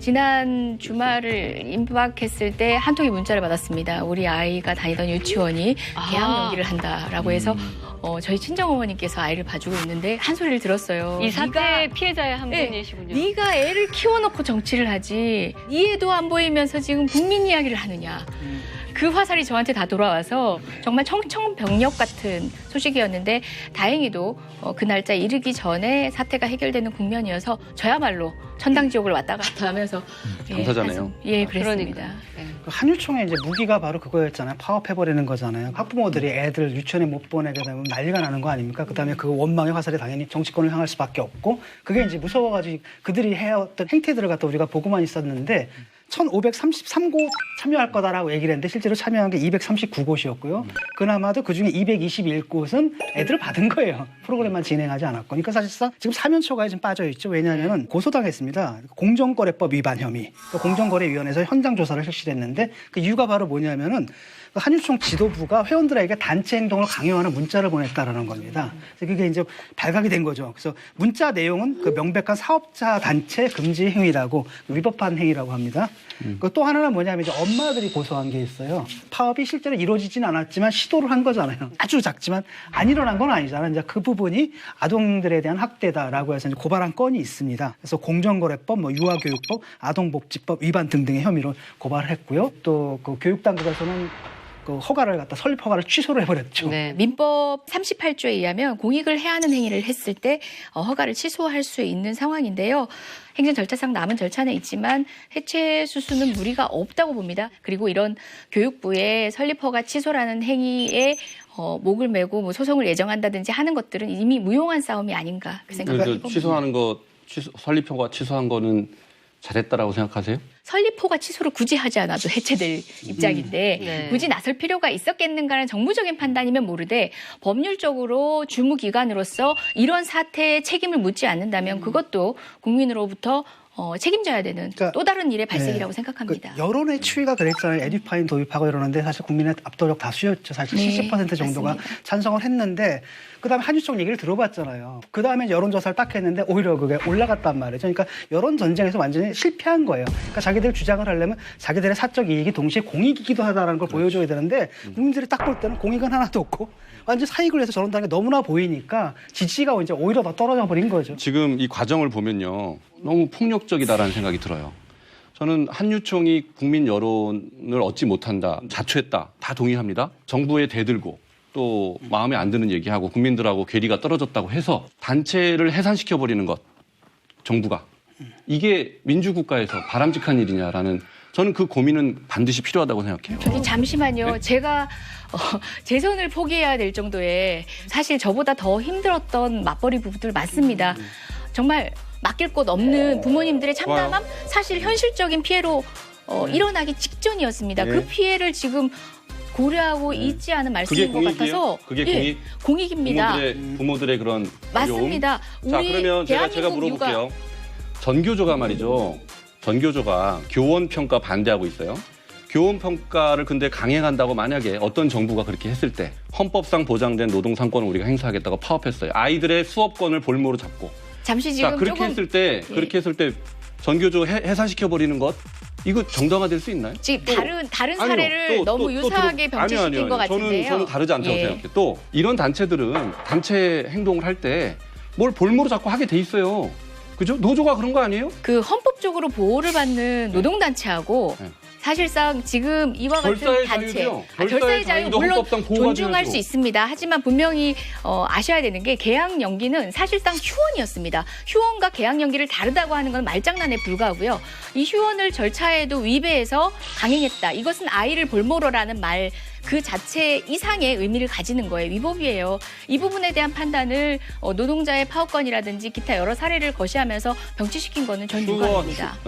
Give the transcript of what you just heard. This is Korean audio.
지난 주말을 임박했을 때 한 통의 문자를 받았습니다. 우리 아이가 다니던 유치원이 개학 연기를 한다라고 해서 저희 친정어머니께서 아이를 봐주고 있는데 한 소리를 들었어요. 이 사태의 피해자의 한 분이시군요. 네가 애를 키워놓고 정치를 하지 이해도 안 보이면서 지금 국민 이야기를 하느냐. 그 화살이 저한테 다 돌아와서 정말 청천벽력 같은 소식이었는데 다행히도 그 날짜 이르기 전에 사태가 해결되는 국면이어서 저야말로 천당지옥을 왔다 갔다 하면서 당사자네요. 그랬습니다. 한유총의 이제 무기가 바로 그거였잖아요. 파업해버리는 거잖아요. 학부모들이 애들 유치원에 못 보내게 되면 난리가 나는 거 아닙니까? 그다음에 그 원망의 화살이 당연히 정치권을 향할 수밖에 없고 그게 이제 무서워가지고 그들이 해왔던 행태들을 갖다 우리가 보고만 있었는데 1533곳 참여할 거다라고 얘기를 했는데 실제로 참여한 게 239곳이었고요. 그나마도 그중에 221곳은 애들을 받은 거예요. 프로그램만 진행하지 않았고. 그러니까 사실상 지금 사면초가에 좀 빠져 있죠. 왜냐하면 고소당했습니다. 공정거래법 위반 혐의. 공정거래위원회에서 현장 조사를 실시했는데 그 이유가 바로 뭐냐면은 한유총 지도부가 회원들에게 단체 행동을 강요하는 문자를 보냈다라는 겁니다. 그래서 그게 이제 발각이 된 거죠. 그래서 문자 내용은 그 명백한 사업자 단체 금지 행위라고 위법한 행위라고 합니다. 또 하나는 뭐냐면 이제 엄마들이 고소한 게 있어요. 파업이 실제로 이루어지진 않았지만 시도를 한 거잖아요. 아주 작지만 안 일어난 건 아니잖아요. 이제 그 부분이 아동들에 대한 학대다라고 해서 이제 고발한 건이 있습니다. 그래서 공정거래법, 유아교육법, 아동복지법 위반 등등의 혐의로 고발을 했고요. 또 그 교육당국에서는 그 허가를 갖다 설립 허가를 취소를 해버렸죠. 네, 민법 38조에 의하면 공익을 해하는 행위를 했을 때 허가를 취소할 수 있는 상황인데요. 행정 절차상 남은 절차는 있지만 해체 수수는 무리가 없다고 봅니다. 그리고 이런 교육부의 설립 허가 취소라는 행위에 목을 메고 뭐 소송을 예정한다든지 하는 것들은 이미 무용한 싸움이 아닌가 그 생각을 해봅니다. 취소하는 거 설립 허가 취소한 거는 잘했다라고 생각하세요? 설립호가 취소를 굳이 하지 않아도 해체될 입장인데 네. 굳이 나설 필요가 있었겠는가는 정무적인 판단이면 모르되 법률적으로 주무기관으로서 이런 사태에 책임을 묻지 않는다면 그것도 국민으로부터 책임져야 되는 그러니까, 또 다른 일의 발생이라고 생각합니다. 그 여론의 추이가 그랬잖아요. 에듀파인 도입하고 이러는데 사실 국민의 압도적 다수였죠. 사실 네, 70% 정도가 맞습니다. 찬성을 했는데 그다음에 한유총 얘기를 들어봤잖아요. 그다음에 여론조사를 딱 했는데 오히려 그게 올라갔단 말이죠. 그러니까 여론 전쟁에서 완전히 실패한 거예요. 그러니까 자기들 주장을 하려면 자기들의 사적 이익이 동시에 공익이기도 하다는 걸 보여줘야 되는데 국민들이 딱 볼 때는 공익은 하나도 없고 완전 사익을 위해서 저런다는 게 너무나 보이니까 지지가 이제 오히려 더 떨어져 버린 거죠. 지금 이 과정을 보면요. 너무 폭력적이다라는 생각이 들어요. 저는 한유총이 국민 여론을 얻지 못한다, 자초했다, 다 동의합니다. 정부에 대들고 또 마음에 안 드는 얘기하고 국민들하고 괴리가 떨어졌다고 해서 단체를 해산시켜버리는 것, 정부가. 이게 민주국가에서 바람직한 일이냐라는 저는 그 고민은 반드시 필요하다고 생각해요. 저기 잠시만요. 네? 제가 제 손을 포기해야 될 정도의 사실 저보다 더 힘들었던 맞벌이 부부들 많습니다. 정말 맡길 곳 없는 부모님들의 참담함 사실 현실적인 피해로 일어나기 직전이었습니다. 네. 그 피해를 지금 고려하고 있지 않은 말씀인 것 같아서 그게 공익? 공익입니다. 부모들의 그런 맞습니다. 어려움. 자, 그러면 제가 물어볼게요. 전교조가 말이죠. 전교조가 교원 평가 반대하고 있어요. 교원 평가를 근데 강행한다고 만약에 어떤 정부가 그렇게 했을 때 헌법상 보장된 노동 상권을 우리가 행사하겠다고 파업했어요. 아이들의 수업권을 볼모로 잡고. 잠시 지금 자, 그렇게 했을 때 전교조 해산시켜 버리는 것 이거 정당화될 수 있나요? 지금 다른 사례를 너무 유사하게 병치시킨 것 같은데요. 저는 다르지 않다고 생각해요. 또 이런 단체들은 단체 행동을 할 때 뭘 볼모로 자꾸 하게 돼 있어요. 그죠? 노조가 그런 거 아니에요? 그 헌법적으로 보호를 받는 노동단체하고 네. 사실상 지금 이와 같은 결사의 단체, 자유도요. 결사의 자유 자유도 물론 헌법상 보호가 존중할 돼야죠. 수 있습니다. 하지만 분명히 아셔야 되는 게 계약 연기는 사실상 휴원이었습니다. 휴원과 계약 연기를 다르다고 하는 건 말장난에 불과하고요. 이 휴원을 절차에도 위배해서 강행했다. 이것은 아이를 볼모로라는 말 그 자체 이상의 의미를 가지는 거예요. 위법이에요. 이 부분에 대한 판단을 노동자의 파업권이라든지 기타 여러 사례를 거시하면서 병치시킨 거는 전 유감입니다.